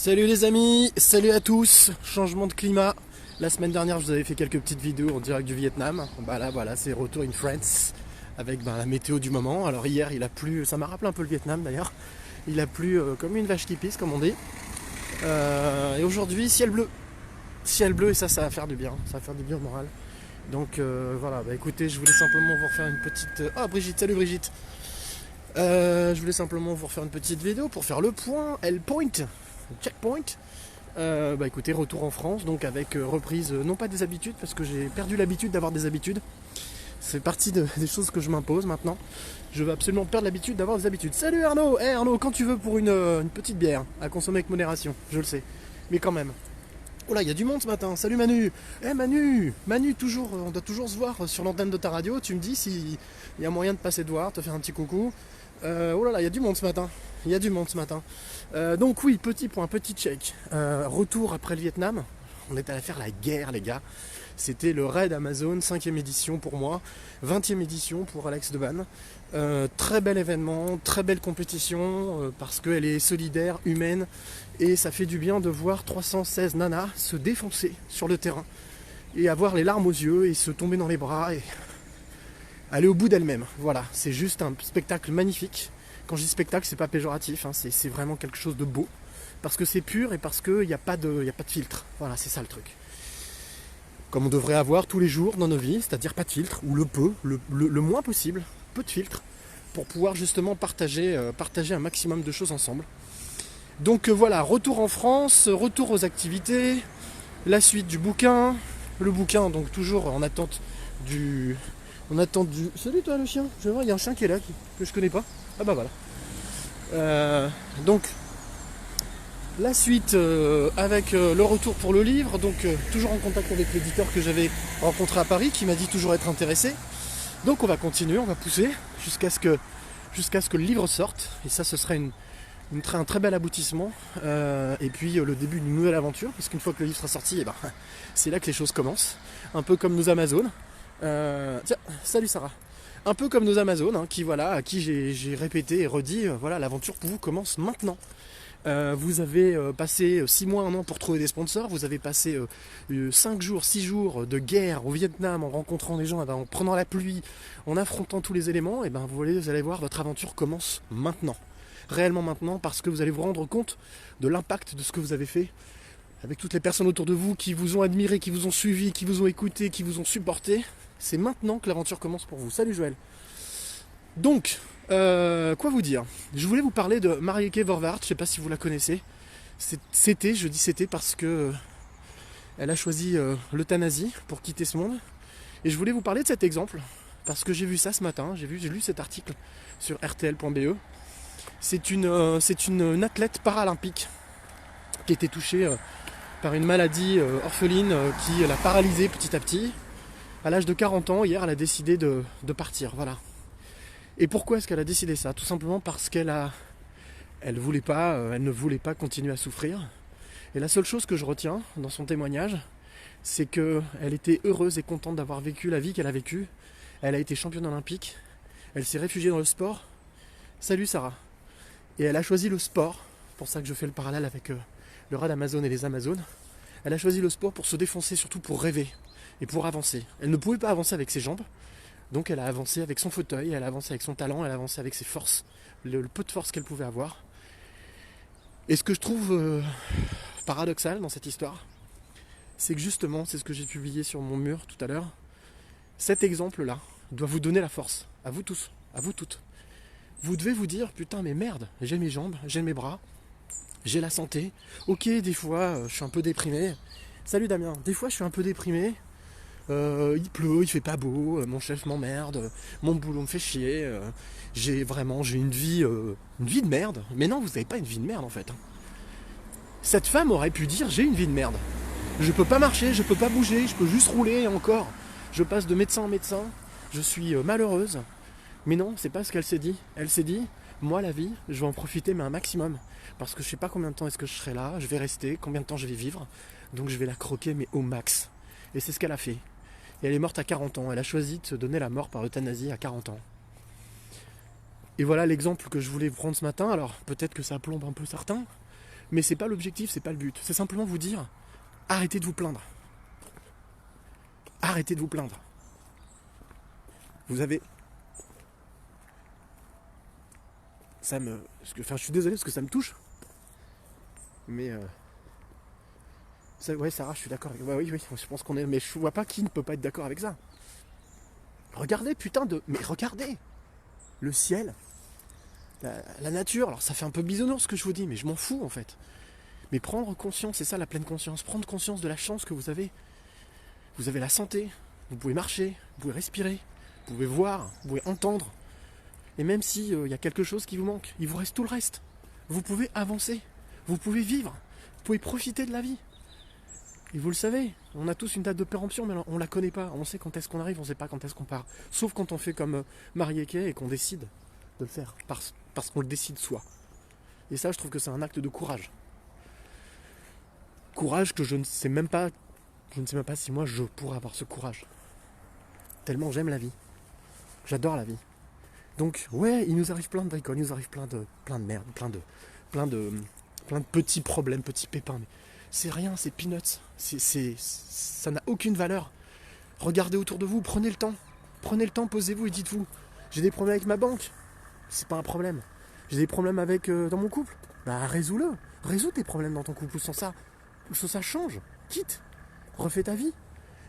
Salut les amis, salut à tous, changement de climat. La semaine dernière je vous avais fait quelques petites vidéos en direct du Vietnam. Bah là voilà, c'est retour in France avec la météo du moment. Alors hier il a plu, ça m'a rappelé un peu le Vietnam d'ailleurs. Il a plu comme une vache qui pisse comme on dit. Et aujourd'hui ciel bleu. Ciel bleu et ça va faire du bien, ça va faire du bien au moral. Donc voilà, bah écoutez, je voulais simplement vous refaire une petite... Ah Brigitte, salut Brigitte. Je voulais simplement vous refaire une petite vidéo pour faire le point, L-Point, checkpoint. Bah écoutez, retour en France, donc avec reprise, non pas des habitudes, parce que j'ai perdu l'habitude d'avoir des habitudes. C'est partie des choses que je m'impose maintenant. Je veux absolument perdre l'habitude d'avoir des habitudes. Salut Arnaud. Arnaud, quand tu veux pour une petite bière, à consommer avec modération, je le sais. Mais quand même. Oh là, il y a du monde ce matin. Salut Manu. Manu, toujours, on doit toujours se voir sur l'antenne de ta radio. Tu me dis s'il y a moyen de passer te voir, te faire un petit coucou. Oh là là, il y a du monde ce matin. Donc oui, petit point, petit check. Retour après le Vietnam. On est allé faire la guerre, les gars. C'était le raid Amazon, 5e édition pour moi, 20e édition pour Alex Deban. Très bel événement, très belle compétition, parce qu'elle est solidaire, humaine, et ça fait du bien de voir 316 nanas se défoncer sur le terrain, et avoir les larmes aux yeux, et se tomber dans les bras, et aller au bout d'elle-même. Voilà, c'est juste un spectacle magnifique. Quand je dis spectacle, c'est pas péjoratif, hein, c'est vraiment quelque chose de beau, parce que c'est pur, et parce qu'il n'y a pas de filtre. Voilà, c'est ça le truc. Comme on devrait avoir tous les jours dans nos vies, c'est-à-dire pas de filtre, ou le moins possible, peu de filtre, pour pouvoir justement partager un maximum de choses ensemble. Donc voilà, retour en France, retour aux activités, la suite du bouquin, le bouquin donc toujours en attente du... Salut toi le chien, je vais voir, il y a un chien qui est là, que je connais pas. Ah bah voilà. Donc la suite avec le retour pour le livre, donc toujours en contact avec l'éditeur que j'avais rencontré à Paris, qui m'a dit toujours être intéressé. Donc on va continuer, on va pousser jusqu'à ce que le livre sorte. Et ça, ce serait un très bel aboutissement. Et puis le début d'une nouvelle aventure, parce qu'une fois que le livre sera sorti, c'est là que les choses commencent. Un peu comme nos Amazones. Tiens, salut Sarah. Un peu comme nos Amazones, hein, à qui j'ai répété et redit, voilà, l'aventure pour vous commence maintenant. Vous avez passé 6 mois, 1 an pour trouver des sponsors. Vous avez passé 5 jours, 6 jours de guerre au Vietnam en rencontrant des gens, en prenant la pluie, en affrontant tous les éléments. Et vous allez voir, votre aventure commence maintenant. Réellement maintenant, parce que vous allez vous rendre compte de l'impact de ce que vous avez fait avec toutes les personnes autour de vous qui vous ont admiré, qui vous ont suivi, qui vous ont écouté, qui vous ont supporté. C'est maintenant que l'aventure commence pour vous. Salut Joël. Donc, quoi vous dire? Je voulais vous parler de Marieke Vorwaert, je ne sais pas si vous la connaissez. Je dis c'était parce que elle a choisi l'euthanasie pour quitter ce monde. Et je voulais vous parler de cet exemple, parce que j'ai vu ça ce matin, j'ai lu cet article sur rtl.be. C'est une athlète paralympique qui était touchée par une maladie orpheline qui l'a paralysée petit à petit. À l'âge de 40 ans, hier, elle a décidé de partir, voilà. Et pourquoi est-ce qu'elle a décidé ça? Tout simplement parce elle ne voulait pas continuer à souffrir. Et la seule chose que je retiens dans son témoignage, c'est qu'elle était heureuse et contente d'avoir vécu la vie qu'elle a vécue. Elle a été championne olympique. Elle s'est réfugiée dans le sport. Salut Sarah. Et elle a choisi le sport. C'est pour ça que je fais le parallèle avec le rat d'Amazon et les Amazones. Elle a choisi le sport pour se défoncer, surtout pour rêver et pour avancer. Elle ne pouvait pas avancer avec ses jambes. Donc elle a avancé avec son fauteuil, elle a avancé avec son talent, elle a avancé avec ses forces, le peu de force qu'elle pouvait avoir. Et ce que je trouve paradoxal dans cette histoire, c'est que justement, c'est ce que j'ai publié sur mon mur tout à l'heure, cet exemple-là doit vous donner la force, à vous tous, à vous toutes. Vous devez vous dire, putain mais merde, j'ai mes jambes, j'ai mes bras, j'ai la santé. Ok, des fois je suis un peu déprimé. Salut Damien, des fois je suis un peu déprimé. Il pleut, il fait pas beau, mon chef m'emmerde, mon boulot me fait chier, j'ai une vie de merde. Mais non, vous n'avez pas une vie de merde en fait. Cette femme aurait pu dire j'ai une vie de merde. Je peux pas marcher, je peux pas bouger, je peux juste rouler et encore. Je passe de médecin en médecin, je suis malheureuse. Mais non, c'est pas ce qu'elle s'est dit. Elle s'est dit, moi la vie, je vais en profiter mais un maximum. Parce que je sais pas combien de temps est-ce que je serai là, je vais rester, combien de temps je vais vivre. Donc je vais la croquer mais au max. Et c'est ce qu'elle a fait. Et elle est morte à 40 ans. Elle a choisi de se donner la mort par euthanasie à 40 ans. Et voilà l'exemple que je voulais vous prendre ce matin. Alors peut-être que ça plombe un peu certains. Mais c'est pas l'objectif, c'est pas le but. C'est simplement vous dire, arrêtez de vous plaindre. Arrêtez de vous plaindre. Vous avez... je suis désolé parce que ça me touche. Mais... ouais, Sarah, je suis d'accord. Oui, je pense qu'on est... Mais je vois pas qui ne peut pas être d'accord avec ça. Regardez, Mais regardez le ciel, la nature. Alors ça fait un peu bisounours ce que je vous dis, mais je m'en fous en fait. Mais prendre conscience, c'est ça la pleine conscience. Prendre conscience de la chance que vous avez. Vous avez la santé, vous pouvez marcher, vous pouvez respirer, vous pouvez voir, vous pouvez entendre. Et même s'il y a quelque chose qui vous manque, il vous reste tout le reste. Vous pouvez avancer, vous pouvez vivre, vous pouvez profiter de la vie. Et vous le savez, on a tous une date de péremption, mais on la connaît pas. On sait quand est-ce qu'on arrive, on sait pas quand est-ce qu'on part. Sauf quand on fait comme Marieke et qu'on décide de le faire, parce qu'on le décide soi. Et ça, je trouve que c'est un acte de courage. Courage que je ne sais même pas si moi je pourrais avoir ce courage. Tellement j'aime la vie. J'adore la vie. Donc, ouais, il nous arrive plein de bricoles, il nous arrive plein de merde, plein de petits problèmes, petits pépins. Mais c'est rien, c'est peanuts. Ça n'a aucune valeur. Regardez autour de vous, prenez le temps. Prenez le temps, posez-vous et dites-vous, j'ai des problèmes avec ma banque. C'est pas un problème. J'ai des problèmes avec dans mon couple. Bah résous-le. Résous tes problèmes dans ton couple. Ou sans ça change. Quitte. Refais ta vie.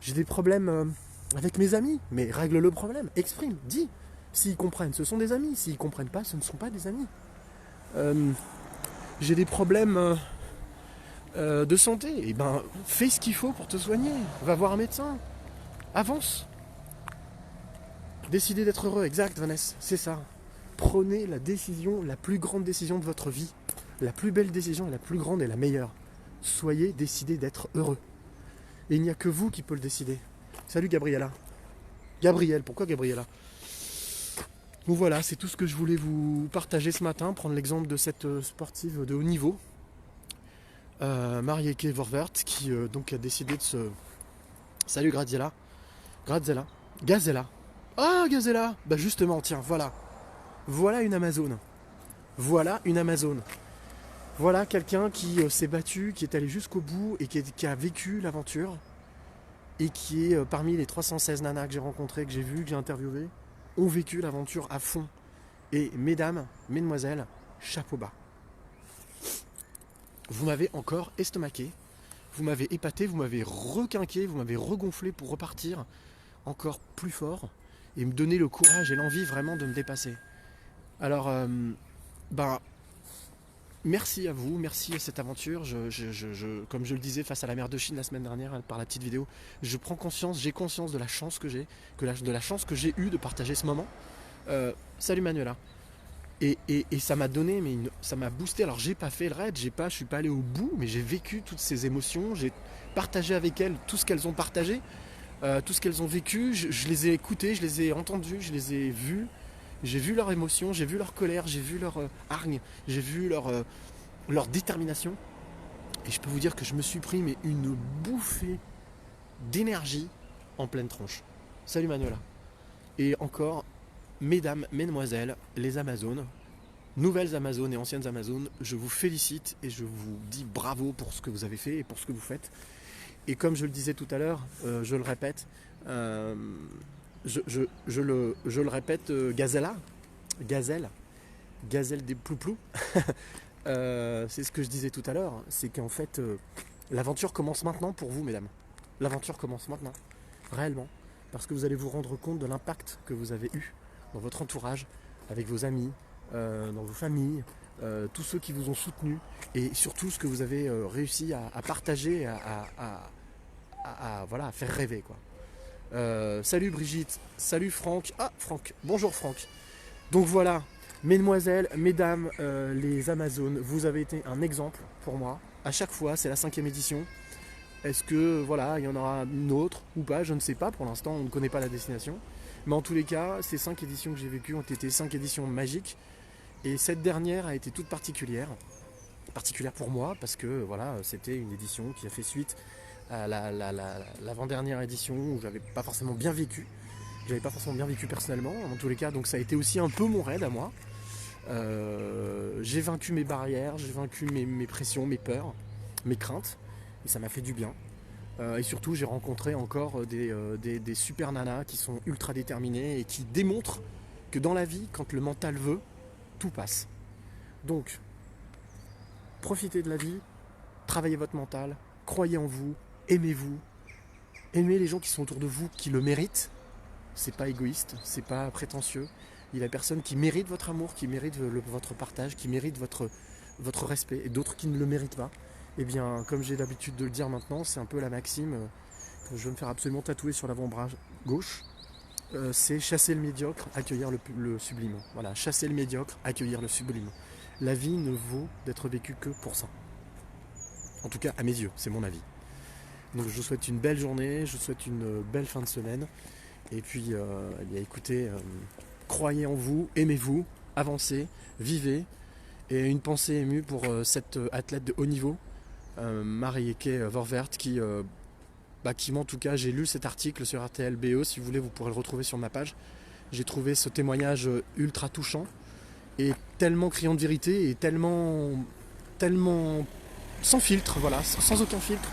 J'ai des problèmes avec mes amis. Mais règle le problème. Exprime. Dis. S'ils comprennent, ce sont des amis. S'ils comprennent pas, ce ne sont pas des amis. J'ai des problèmes de santé. Et ben, fais ce qu'il faut pour te soigner. Va voir un médecin. Avance. Décidez d'être heureux. Exact, Vanessa. C'est ça. Prenez la décision, la plus grande décision de votre vie. La plus belle décision, la plus grande et la meilleure. Soyez décidés d'être heureux. Et il n'y a que vous qui peut le décider. Salut Gabriella. Gabrielle, pourquoi Gabriella? Donc voilà, c'est tout ce que je voulais vous partager ce matin. Prendre l'exemple de cette sportive de haut niveau. Marieke Vorwert, qui donc a décidé de se... Salut Graziella. Gazella. Ah Gazella. Bah justement, tiens, voilà. Voilà une Amazone. Voilà quelqu'un qui s'est battu, qui est allé jusqu'au bout et qui a vécu l'aventure et qui est parmi les 316 nanas que j'ai rencontrées, que j'ai vues, que j'ai interviewées, ont vécu l'aventure à fond. Et mesdames, mesdemoiselles, chapeau bas. Vous m'avez encore estomaqué, vous m'avez épaté, vous m'avez requinqué, vous m'avez regonflé pour repartir encore plus fort et me donner le courage et l'envie vraiment de me dépasser. Alors, merci à vous, merci à cette aventure. Comme je le disais face à la mer de Chine la semaine dernière par la petite vidéo, j'ai conscience de la chance que j'ai, de la chance que j'ai eue de partager ce moment. Salut Manuela. Et ça m'a donné, ça m'a boosté. Alors j'ai pas fait le raid, je suis pas allé au bout, mais j'ai vécu toutes ces émotions, j'ai partagé avec elles tout ce qu'elles ont partagé, tout ce qu'elles ont vécu. Je les ai écoutées, je les ai entendues, je les ai vues. J'ai vu leurs émotions, j'ai vu leur colère, j'ai vu leur hargne, j'ai vu leur détermination. Et je peux vous dire que je me suis pris une bouffée d'énergie en pleine tronche. Salut Manuela. Et encore, mesdames, mesdemoiselles, les Amazones, nouvelles Amazones et anciennes Amazones, je vous félicite et je vous dis bravo pour ce que vous avez fait et pour ce que vous faites. Et comme je le disais tout à l'heure, je le répète, je le répète, Gazelle des plouplous. C'est ce que je disais tout à l'heure, c'est qu'en fait, l'aventure commence maintenant pour vous, mesdames. L'aventure commence maintenant, réellement, parce que vous allez vous rendre compte de l'impact que vous avez eu dans votre entourage, avec vos amis, dans vos familles, tous ceux qui vous ont soutenu, et surtout ce que vous avez réussi à partager, à faire rêver, quoi. Salut Brigitte, salut Franck. Ah Franck, bonjour Franck. Donc voilà, mesdemoiselles, mesdames, les Amazones, vous avez été un exemple pour moi. À chaque fois, c'est la 5e édition. Est-ce que voilà, il y en aura une autre ou pas? Je ne sais pas, pour l'instant on ne connaît pas la destination. Mais en tous les cas, ces 5 éditions que j'ai vécues ont été 5 éditions magiques. Et cette dernière a été toute particulière. Particulière pour moi, parce que voilà, c'était une édition qui a fait suite à l'avant-dernière édition où j'avais pas forcément bien vécu. J'avais pas forcément bien vécu personnellement, en tous les cas, donc ça a été aussi un peu mon raid à moi. J'ai vaincu mes barrières, j'ai vaincu mes pressions, mes peurs, mes craintes, et ça m'a fait du bien. Et surtout, j'ai rencontré encore des super nanas qui sont ultra déterminées et qui démontrent que dans la vie, quand le mental veut, tout passe. Donc, profitez de la vie, travaillez votre mental, croyez en vous, aimez-vous, aimez les gens qui sont autour de vous, qui le méritent. C'est pas égoïste, c'est pas prétentieux. Il y a des personnes qui méritent votre amour, qui méritent votre partage, qui méritent votre respect, et d'autres qui ne le méritent pas. Eh bien, comme j'ai l'habitude de le dire maintenant, c'est un peu la maxime que je vais me faire absolument tatouer sur l'avant-bras gauche. C'est chasser le médiocre, accueillir le sublime. Voilà, chasser le médiocre, accueillir le sublime. La vie ne vaut d'être vécue que pour ça. En tout cas, à mes yeux, c'est mon avis. Donc je vous souhaite une belle journée, je vous souhaite une belle fin de semaine. Et puis, eh bien, écoutez, croyez en vous, aimez-vous, avancez, vivez. Et une pensée émue pour cette athlète de haut niveau, Marieke Vorvert, qui moi en tout cas, j'ai lu cet article sur RTL BO, si vous voulez, vous pourrez le retrouver sur ma page. J'ai trouvé ce témoignage ultra touchant et tellement criant de vérité et tellement sans filtre, voilà, sans aucun filtre,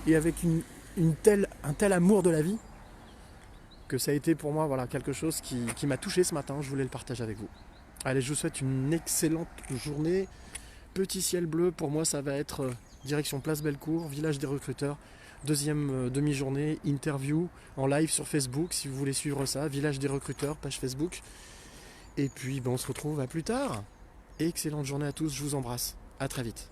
et avec un tel amour de la vie que ça a été pour moi voilà, quelque chose qui m'a touché ce matin. Je voulais le partager avec vous. Allez, je vous souhaite une excellente journée. Petit ciel bleu, pour moi ça va être direction Place Bellecour, village des recruteurs. Deuxième demi-journée, interview en live sur Facebook, si vous voulez suivre ça, village des recruteurs, page Facebook. Et puis on se retrouve à plus tard. Excellente journée à tous, je vous embrasse. À très vite.